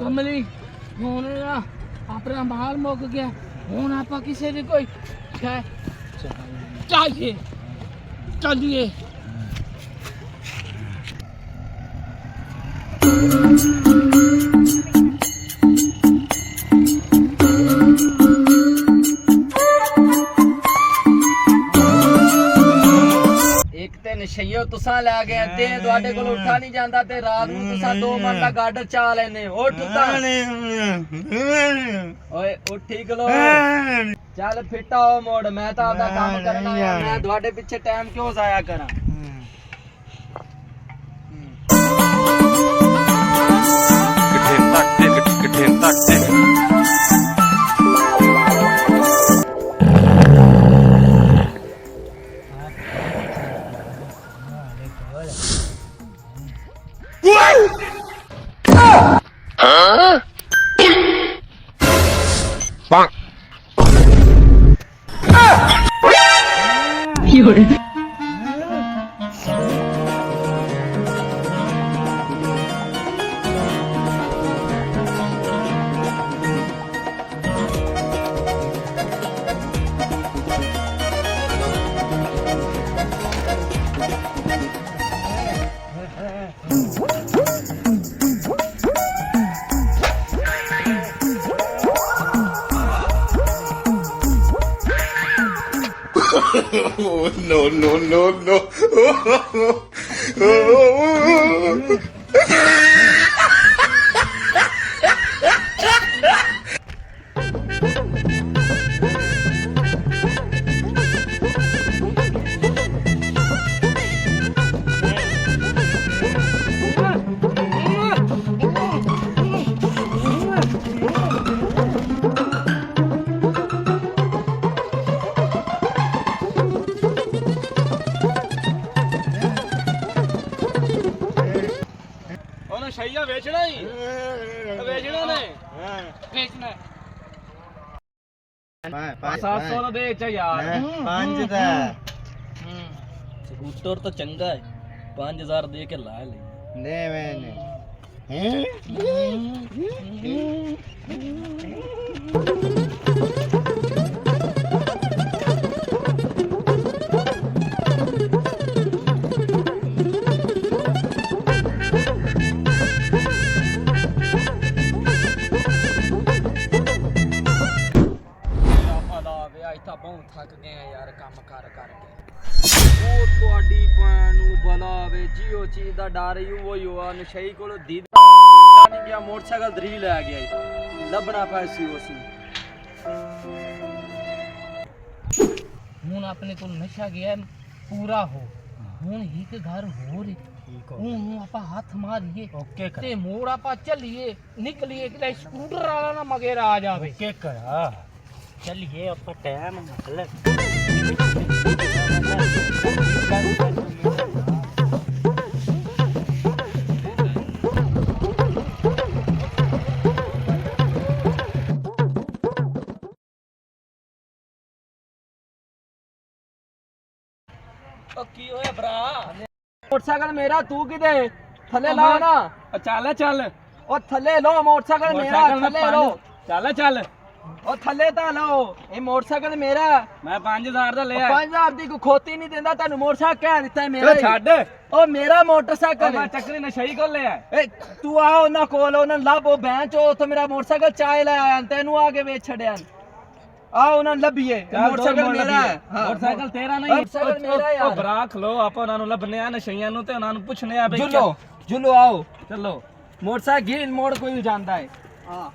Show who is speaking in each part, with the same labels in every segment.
Speaker 1: कमली ਹੁਣ ਨਾ ਆਪਣਾ ਮਾਲ ਮੁੱਕ ਗਿਆ ਹੁਣ ਆਪਾਂ ਕਿਸੇ ਦੀ ਕੋਈ चाहिए चलिए नशइयो तुसा लै गए ते तुहाडे कोल उठा नहीं जांदा ते रात नूं तुसा 2 मिनट दा गार्डर चा लेने उठ तुसा ओए उठी गलो चल फिटा हो मोड़ मैं तो आपदा काम करना है मैं तुहाडे पीछे टाइम क्यों जाया करा किथे तक
Speaker 2: Oh, no, no, no, no.
Speaker 1: नशइया बेचना ही बेचना ने बेचना 700 ਦਾ ਦੇ ਚ ਯਾਰ
Speaker 3: 5 ਦਾ
Speaker 1: ਸਕੂਟਰ ਤਾਂ ਚੰਗਾ ਹੈ 5000 ਦੇ ਕੇ ਲਾ ਲੈ
Speaker 3: ਨੇ ਮੈਨੇ
Speaker 1: ਬਹੁਤ ਥੱਕ ਗਏ ਆ ਯਾਰ ਕੰਮ ਕਰ ਕਰਕੇ ਉਹ ਤੁਹਾਡੀ ਭੈਣ ਨੂੰ ਬਲਾ ਵੇ ਜਿਉ ਚੀਜ਼ ਦਾ ਡਰ ਹੀ ਉਹ ਹੀ ਆ ਨਸ਼ਈ ਕੋਲ ਦੀਦ ਨਹੀਂ ਗਿਆ ਮੋਟਰਸਾਈਕਲ ਦਰੀ ਲੈ ਗਿਆ ਲੱਭਣਾ ਪੈਸੀ ਉਸ ਨੂੰ ਹੁਣ ਆਪਣੇ ਕੋਲ ਨਸ਼ਾ ਗਿਆ ਪੂਰਾ ਹੋ ਹੁਣ ਇੱਕ ਘਰ ਹੋਰ ਹੁਣ ਆਪਾਂ ਹੱਥ ਮਾਰੀਏ ਓਕੇ ਤੇ ਮੋੜ ਆਪਾਂ ਚੱਲੀਏ ਨਿਕਲੀਏ ਕਿ ਸਕੂਟਰ ਵਾਲਾ ਨਾ ਮਗਰ ਆ ਜਾਵੇ
Speaker 3: ਓਕੇ ਕਰਾ चलिए अब टाइम मतलब
Speaker 1: की होया भरा मोटरसाइकिल मेरा तू किदे थले ला ना चल चल ओ थले लो मोटरसाइकिल मेरा थले लो चल चल
Speaker 4: ਉਹ ਥੱਲੇ ਤਾਂ ਲਓ, ਇਹ ਮੋਟਰਸਾਈਕਲ ਮੇਰਾ।
Speaker 3: ਮੈਂ 5000 ਦਾ ਲਿਆ
Speaker 4: 5000 ਦੀ ਕੋਈ ਖੋਤੀ ਨਹੀਂ ਦਿੰਦਾ ਤੁਹਾਨੂੰ, ਮੋਟਰਸਾਈਕਲ ਕਹਿ ਦਿੱਤਾ ਹੈ ਮੇਰਾ ਹੀ।
Speaker 3: ਛੱਡ
Speaker 4: ਉਹ ਮੇਰਾ ਮੋਟਰਸਾਈਕਲ
Speaker 3: ਮੈਂ
Speaker 4: ਹੈ।
Speaker 3: ਚੱਕਰੀ ਨਸ਼ਈ ਕੋਲ ਲਿਆ
Speaker 4: ਏ ਤੂੰ ਆ ਉਹਨਾਂ ਕੋਲ, ਉਹਨਾਂ ਨੂੰ ਲੱਭ, ਉਹ ਬੈਂਚ ਉੱਥੋਂ ਮੇਰਾ ਮੋਟਰਸਾਈਕਲ ਚਾਹ ਲੈ ਆਇਆ, ਤੈਨੂੰ ਆ ਕੇ ਵੇਚ ਛੱਡਿਆ। ਆ ਉਹਨਾਂ ਨੂੰ ਲੱਭੀਏ, ਮੋਟਰਸਾਈਕਲ ਮੇਰਾ ਹੈ।
Speaker 3: ਮੋਟਰਸਾਈਕਲ ਤੇਰਾ ਨਹੀਂ
Speaker 4: ਮੋਟਰਸਾਈਕਲ ਮੇਰਾ ਯਾਰ।
Speaker 3: ਬਰਾ ਖਲੋ, ਆਪਾਂ ਉਹਨਾਂ ਨੂੰ ਲੱਭਨੇ ਆ ਨਸ਼ਈਆਂ ਨੂੰ ਤੇ ਉਹਨਾਂ ਨੂੰ ਪੁੱਛਨੇ ਆ ਬਈ
Speaker 4: ਜੁਲੋ ਜੁਲੋ ਆਓ,
Speaker 3: ਚਲੋ
Speaker 4: ਮੋਟਰਸਾਈਕਲ ਗਿਰ ਮੋੜ ਕੋਈ ਜਾਂਦਾ ਹੈ। ਹਾਂ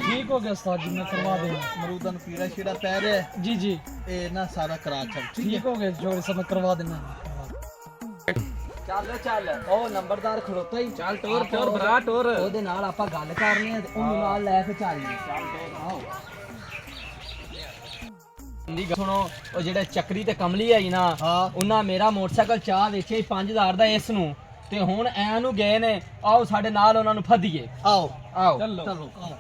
Speaker 3: ਠੀਕ ਹੋ ਗਿਆ ਉਸਤਾਦ ਜੀ, ਮੈਂ ਕਰਵਾ ਦੇਣਾ।
Speaker 4: ਮਰੂਦਾਂ ਨੂੰ ਕੀੜਾ ਸ਼ੀੜਾ ਪੈ ਰਿਹਾ,
Speaker 3: ਜੀ ਜੀ
Speaker 4: ਇਹ ਨਾ ਸਾਰਾ ਕਰਾ ਚੱਲ।
Speaker 3: ਠੀਕ ਹੋ ਗਿਆ, ਜੋ ਸਭ ਮੈਂ ਕਰਵਾ ਦੇਣਾ।
Speaker 4: ਚੱਲ ਚੱਲ, ਉਹ ਨੰਬਰਦਾਰ ਖਲੋਤਾ ਹੀ।
Speaker 3: ਚੱਲ ਟੋਰ ਟੋਰ ਬਰਾ ਟੋਰ।
Speaker 4: ਉਹਦੇ ਨਾਲ ਆਪਾਂ ਗੱਲ ਕਰਨੀ ਹੈ ਤੇ ਉਹਨੂੰ ਨਾਲ ਲੈ ਕੇ ਚੱਲੀਏ। ਆਓ ਦੀ ਸੁਣੋ, ਉਹ ਜਿਹੜੇ ਚੱਕਰੀ ਤੇ ਕਮਲੀ ਆਈ ਨਾ, ਉਹਨਾਂ ਮੇਰਾ ਮੋਟਰਸਾਈਕਲ ਚਾਹ ਵੇਚਿਆ 5000 ਦਾ ਇਸ ਨੂੰ, ਤੇ ਹੁਣ ਐ ਨੂੰ ਗਏ ਨੇ। ਆਓ ਸਾਡੇ ਨਾਲ ਉਹਨਾਂ ਨੂੰ ਫੱਦੀਏ। ਆਓ ਆਓ
Speaker 3: ਚਲੋ।
Speaker 4: ਚਲੋ ਆਓ।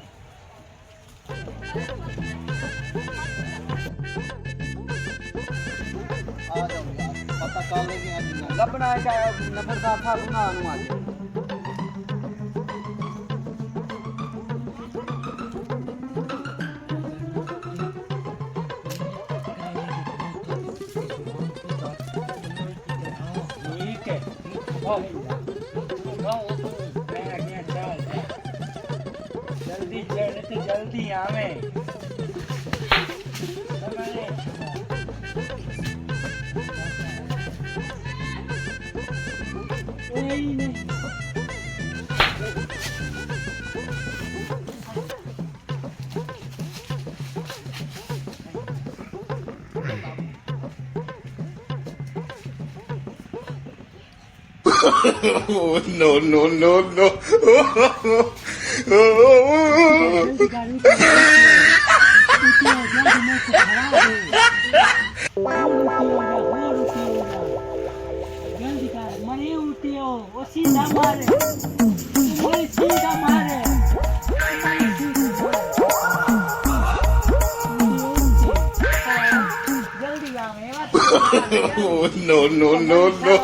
Speaker 4: ਆ ਜਾਓ ਯਾਰ, ਪਤਾ ਕਰ ਲੈਂਦੇ ਆ ਲੱਭਣਾ ਹੈ ਨੰਬਰਦਾਰ ਸਾਹਿਬ ਉਹਨਾਂ ਨੂੰ ਅੱਜ।
Speaker 3: ठीक है जल्दी चढ़ तो जल्दी आवे
Speaker 2: Oh, no, no, no, no.
Speaker 3: Money उल्टी हो वो सीधा मारे वो सीधा मारे जल्दी आवे
Speaker 2: Oh, no, no, no, no.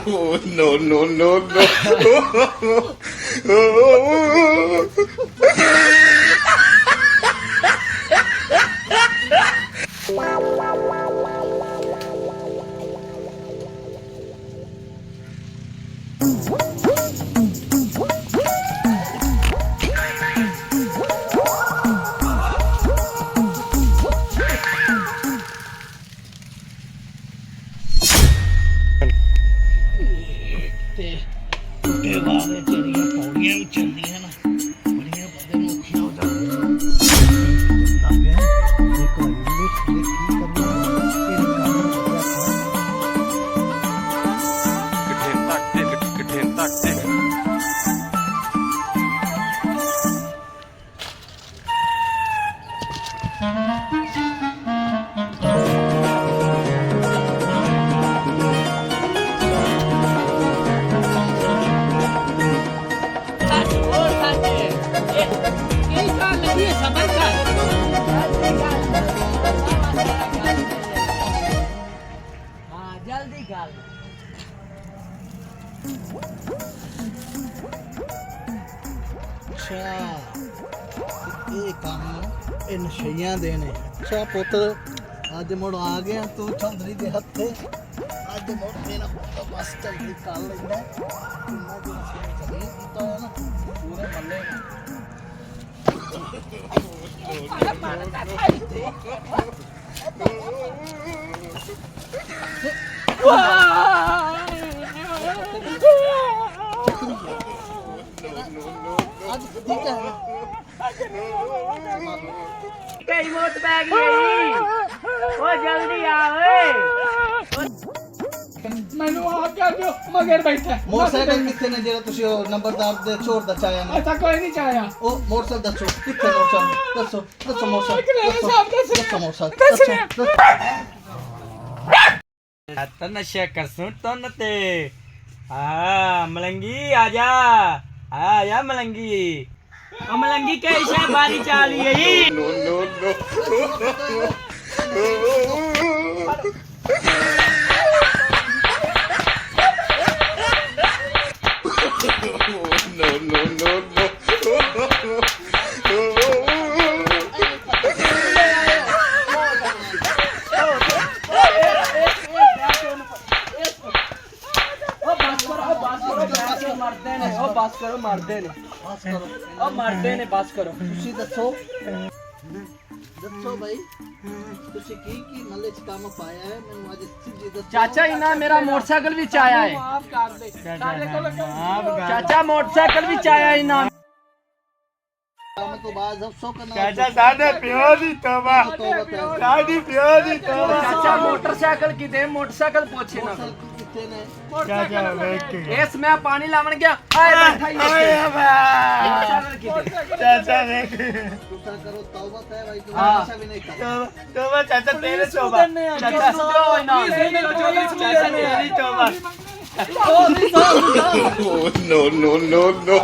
Speaker 2: Oh, no, no, no, no.
Speaker 4: जल्दी गल
Speaker 5: ਅੱਛਾ ਇਹ ਕੰਮ ਇਹ ਨਸ਼ਈਆਂ ਦੇ ਨੇ। ਅੱਛਾ ਪੁੱਤਰ ਅੱਜ ਮੁੜ ਆ ਗਿਆ ਤੂੰ ਚੰਦਰੀ ਦੇ ਹੱਥੇ, ਅੱਜ ਮੁੜ ਮੇਰਾ ਪੁੱਤ ਬਸ ਜਲਦੀ ਕਰ ਲੈਂਦਾ। ਕਿੰਨਾ ਦਿਨ ਸੀ ਚੱਲੀ ਕੀਤਾ ਹੋਇਆ ਨਾ ਪੂਰੇ ਮੱਲੇ ਅੱਜ ਠੀਕ ਹੈ।
Speaker 3: कई मोट बैग गई वो जल्दी आवे
Speaker 1: ਮੈਨੂੰ ਆ ਕੇ ਦਿਓ ਮਗਰ ਬੈਠਾ
Speaker 5: ਮੋਟਰਸਾਈਕਲ ਕਿੱਥੇ ਨੇ ਜਿਹੜਾ ਤੁਸੀਂ ਉਹ ਨੰਬਰਦਾਰ ਦੇ ਚੋਰ ਦਾ ਚਾਇਆ ਨਾ?
Speaker 1: ਅੱਛਾ ਕੋਈ ਨਹੀਂ ਚਾਹਿਆ
Speaker 5: ਉਹ ਮੋਟਰਸਾਈਕਲ ਦੱਸੋ ਕਿੱਥੇ ਮੋਟਰਸਾਈਕਲ ਦੱਸੋ ਦੱਸੋ ਮੋਟਰਸਾਈਕਲ ਦੱਸੋ ਮੋਟਰਸਾਈਕਲ
Speaker 3: तो नशा करसूं तो न ते मलंगी आजा आजा मलंगी अमलंगी के इशे बारी चाली यही
Speaker 2: no, no, no. No, no, no, no.
Speaker 4: ਬਸ ਕਰੋ ਮਰਦੇ ਨੇ
Speaker 5: ਬਸ ਕਰੋ
Speaker 4: ਉਹ ਮਰਦੇ ਨੇ ਬਸ ਕਰੋ
Speaker 5: ਤੁਸੀਂ ਦੱਸੋ ਦੱਸੋ ਭਾਈ ਤੁਸੀਂ ਕੀ ਮੱਲੇ ਚ ਕੰਮ ਪਾਇਆ ਹੈ ਮੈਨੂੰ ਅੱਜ ਸਿੱਧੀ ਦੱਸੋ
Speaker 4: ਚਾਚਾ ਇਹਨਾਂ ਮੇਰਾ ਮੋਟਰਸਾਈਕਲ ਵਿੱਚ ਆਇਆ ਹੈ
Speaker 1: ਮਾਫ ਕਰ ਦੇ ਸਾਡੇ ਕੋਲ
Speaker 4: ਚਾਚਾ ਮੋਟਰਸਾਈਕਲ ਵਿੱਚ ਆਇਆ ਇਹਨਾਂ
Speaker 5: ਕੰਮ ਤੋਂ ਬਾਅਦ ਦੱਸੋ ਕਰਨਾ
Speaker 6: ਚਾਚਾ ਸਾਡੇ ਪਿਓ ਦੀ ਤੋਬਾ ਸਾਡੀ ਪਿਓ ਦੀ ਤੋਬਾ
Speaker 4: ਚਾਚਾ ਮੋਟਰਸਾਈਕਲ ਕਿਤੇ ਮੋਟਰਸਾਈਕਲ ਪੁੱਛੇ ਨਾ
Speaker 5: ਕਿੱਥੇ ਨੇ
Speaker 6: ਚਾਚਾ ਵੇਖ ਕੇ
Speaker 4: ਇਸ ਮੈਂ ਪਾਣੀ ਲਾਵਣ ਗਿਆ ਆਏ ਬੈਠਾ ਹੀ
Speaker 6: ਓਏ ਬਾ
Speaker 4: ਮੋਟਰਸਾਈਕਲ ਕਿਤੇ
Speaker 6: ਚਾਚਾ ਵੇਖ
Speaker 5: ਗੁੱਸਾ ਕਰੋ ਤੌਬਾ ਹੈ ਭਾਈ
Speaker 4: हाँ।
Speaker 5: ਤੁਸੀਂ ਨਸ਼ਾ ਵੀ ਨਹੀਂ ਕਰੋ
Speaker 6: ਤੋਬਾ ਚਾਚਾ ਤੇਰੇ ਤੋਬਾ
Speaker 4: ਚਾਚਾ ਸੁਣੋ ਨਾ
Speaker 6: ਚਾਚਾ ਤੇਰੀ ਤੋਬਾ
Speaker 2: Oh, no, no, no, no.